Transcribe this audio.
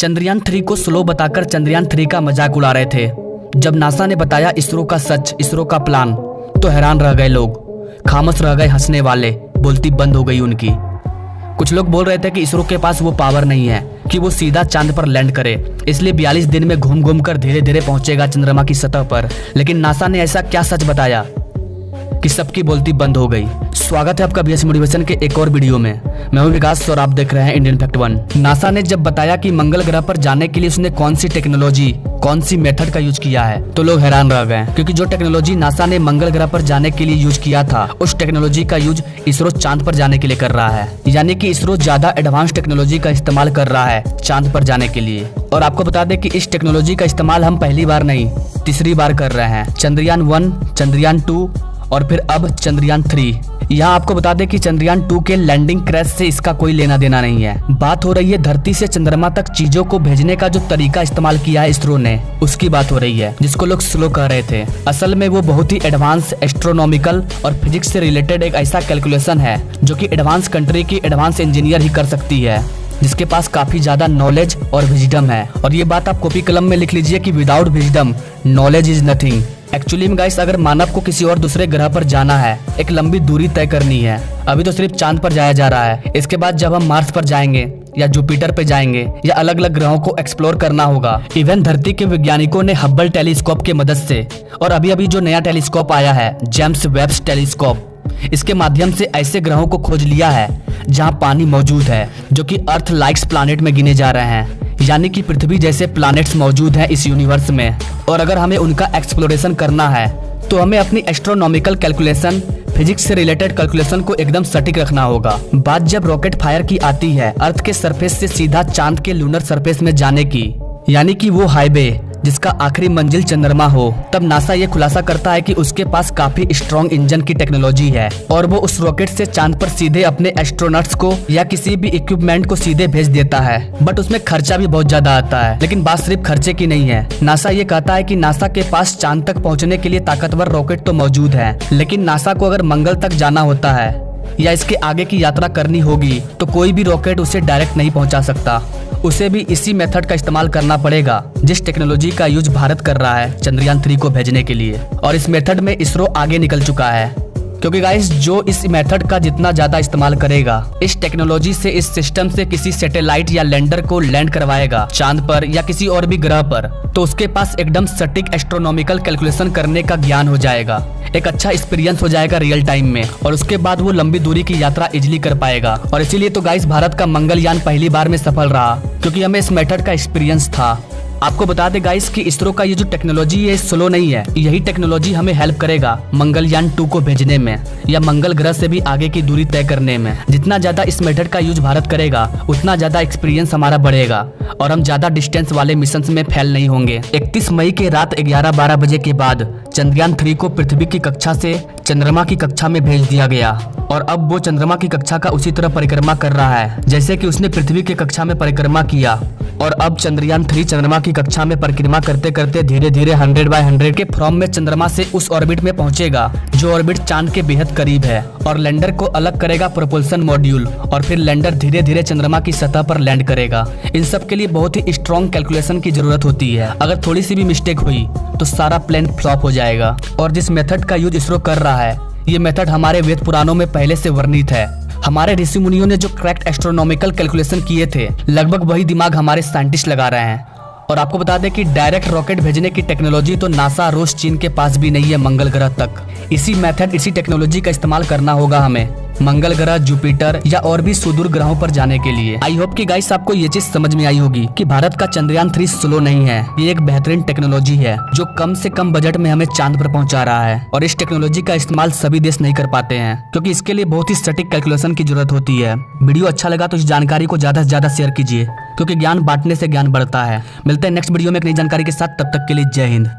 चंद्रयान 3 को स्लो बताकर चंद्रयान 3 का मजाक उड़ा रहे थे। जब नासा ने बताया इसरो का सच, इसरो का प्लान, तो हैरान रह गए लोग, खामोश रह गए हंसने वाले, बोलती बंद हो गई उनकी। कुछ लोग बोल रहे थे कि इसरो के पास वो पावर नहीं है कि वो सीधा चांद पर लैंड करे, इसलिए 42 दिन में घूम घूम कर धीरे धीरे पहुंचेगा चंद्रमा की सतह पर। लेकिन नासा ने ऐसा क्या सच बताया कि सबकी बोलती बंद हो गई। स्वागत है आपका बीएस मोटिवेशन के एक और वीडियो में। मैं हूं विकास और आप देख रहे हैं इंडियन फैक्ट 1। नासा ने जब बताया कि मंगल ग्रह पर जाने के लिए उसने कौन सी टेक्नोलॉजी, कौन सी मेथड का यूज किया है, तो लोग हैरान रह गए, क्योंकि जो टेक्नोलॉजी नासा ने मंगल ग्रह पर जाने के लिए यूज किया था, उस टेक्नोलॉजी का यूज इसरो चांद पर जाने के लिए कर रहा है। यानी कि इसरो ज्यादा एडवांस टेक्नोलॉजी का इस्तेमाल कर रहा है चांद पर जाने के लिए। और आपको बता दें कि इस टेक्नोलॉजी का इस्तेमाल हम पहली बार नहीं, तीसरी बार कर रहे हैं। चंद्रयान 1, चंद्रयान 2 और फिर अब चंद्रयान 3। यहाँ आपको बता दें कि चंद्रयान 2 के लैंडिंग क्रैश से इसका कोई लेना देना नहीं है। बात हो रही है धरती से चंद्रमा तक चीजों को भेजने का जो तरीका इस्तेमाल किया है इसरो ने, उसकी बात हो रही है, जिसको लोग स्लो कह रहे थे। असल में वो बहुत ही एडवांस एस्ट्रोनॉमिकल और फिजिक्स से रिलेटेड एक ऐसा कैलकुलेशन है जो कि एडवांस कंट्री की एडवांस इंजीनियर ही कर सकती है, जिसके पास काफी ज्यादा नॉलेज और विजडम है। और ये बात आप कॉपी कलम में लिख लीजिए कि without wisdom knowledge is nothing. Actually में गाइस, अगर मानव को किसी और दूसरे ग्रह पर जाना है, एक लंबी दूरी तय करनी है, अभी तो सिर्फ चांद पर जाया जा रहा है, इसके बाद जब हम मार्स पर जाएंगे या जुपिटर पे जाएंगे या अलग अलग ग्रहों को एक्सप्लोर करना होगा। इवन धरती के वैज्ञानिकों ने हब्बल टेलीस्कोप की मदद से और अभी जो नया टेलीस्कोप आया है जेम्स वेब टेलीस्कोप, इसके माध्यम से ऐसे ग्रहों को खोज लिया है जहां पानी मौजूद है, जो कि अर्थ लाइक्स प्लैनेट में गिने जा रहे हैं। यानी कि पृथ्वी जैसे प्लैनेट्स मौजूद हैं इस यूनिवर्स में, और अगर हमें उनका एक्सप्लोरेशन करना है तो हमें अपनी एस्ट्रोनॉमिकल कैलकुलेशन, फिजिक्स से रिलेटेड कैलकुलेशन को एकदम सटीक रखना होगा। बात जब रॉकेट फायर की आती है अर्थ के सरफेस से सीधा चांद के लूनर सरफेस में जाने की, यानी कि वो हाईवे जिसका आखिरी मंजिल चंद्रमा हो, तब नासा ये खुलासा करता है कि उसके पास काफी स्ट्रॉन्ग इंजन की टेक्नोलॉजी है और वो उस रॉकेट से चांद पर सीधे अपने एस्ट्रोनॉट्स को या किसी भी इक्विपमेंट को सीधे भेज देता है। बट उसमें खर्चा भी बहुत ज्यादा आता है। लेकिन बात सिर्फ खर्चे की नहीं है। नासा ये कहता है कि नासा के पास चांद तक पहुँचने के लिए ताकतवर रॉकेट तो मौजूद है, लेकिन नासा को अगर मंगल तक जाना होता है या इसके आगे की यात्रा करनी होगी तो कोई भी रॉकेट उसे डायरेक्ट नहीं पहुंचा सकता। उसे भी इसी मेथड का इस्तेमाल करना पड़ेगा जिस टेक्नोलॉजी का यूज भारत कर रहा है चंद्रयान 3 को भेजने के लिए। और इस मेथड में इसरो आगे निकल चुका है, क्योंकि गाइस जो इस मेथड का जितना ज्यादा इस्तेमाल करेगा, इस टेक्नोलॉजी से, इस सिस्टम से किसी सैटेलाइट या लैंडर को लैंड करवाएगा चांद पर या किसी और भी ग्रह पर, तो उसके पास एकदम सटीक एस्ट्रोनॉमिकल कैलकुलेशन करने का ज्ञान हो जाएगा, एक अच्छा एक्सपीरियंस हो जाएगा रियल टाइम में, और उसके बाद वो लंबी दूरी की यात्रा इजिली कर पाएगा। और इसीलिए तो गाइस भारत का मंगलयान पहली बार में सफल रहा, क्योंकि हमें इस मेथड का एक्सपीरियंस था। आपको बता दें गाइस कि इसरो का ये जो टेक्नोलॉजी है स्लो नहीं है, यही टेक्नोलॉजी हमें हेल्प करेगा मंगलयान 2 को भेजने में या मंगल ग्रह से भी आगे की दूरी तय करने में। जितना ज्यादा इस मेथड का यूज भारत करेगा उतना ज्यादा एक्सपीरियंस हमारा बढ़ेगा और हम ज्यादा डिस्टेंस वाले मिशन में फेल नहीं होंगे। 31 मई के रात 11-12 बजे के बाद चंद्रयान 3 को पृथ्वी की कक्षा से चंद्रमा की कक्षा में भेज दिया गया, और अब वो चंद्रमा की कक्षा का उसी तरह परिक्रमा कर रहा है जैसे कि उसने पृथ्वी की कक्षा में परिक्रमा किया। और अब चंद्रयान 3 चंद्रमा की कक्षा में परिक्रमा करते करते धीरे धीरे 100/100 के फॉर्म में चंद्रमा से उस ऑर्बिट में पहुंचेगा जो ऑर्बिट चांद के बेहद करीब है, और लैंडर को अलग करेगा प्रोपल्शन मॉड्यूल, और फिर लैंडर धीरे धीरे चंद्रमा की सतह पर लैंड करेगा। इन सब के लिए बहुत ही स्ट्रॉन्ग कैलकुलेशन की जरूरत होती है। अगर थोड़ी सी भी मिस्टेक हुई तो सारा प्लान फ्लॉप हो जाएगा। और जिस मेथड का यूज इसरो कर रहा है, ये मेथड हमारे वेद पुराणों में पहले से वर्णित है। हमारे ऋषि मुनियों ने जो करेक्ट एस्ट्रोनॉमिकल कैलकुलेशन किए थे, लगभग वही दिमाग हमारे साइंटिस्ट लगा रहे हैं। और आपको बता दें कि डायरेक्ट रॉकेट भेजने की टेक्नोलॉजी तो नासा, रूस, चीन के पास भी नहीं है मंगल ग्रह तक। इसी मेथड, इसी टेक्नोलॉजी का इस्तेमाल करना होगा हमें मंगल ग्रह, जुपिटर या और भी सुदूर ग्रहों पर जाने के लिए। आई होप कि गाइस आपको ये चीज समझ में आई होगी कि भारत का चंद्रयान 3 स्लो नहीं है, ये एक बेहतरीन टेक्नोलॉजी है जो कम से कम बजट में हमें चांद पर पहुंचा रहा है। और इस टेक्नोलॉजी का इस्तेमाल सभी देश नहीं कर पाते हैं, क्योंकि इसके लिए बहुत ही सटीक कैलकुलेशन की जरूरत होती है। वीडियो अच्छा लगा तो इस जानकारी को ज्यादा से ज्यादा शेयर कीजिए, क्योंकि ज्ञान बांटने से ज्ञान बढ़ता है। मिलते हैं नेक्स्ट वीडियो में एक नई जानकारी के साथ, तब तक के लिए जय हिंद।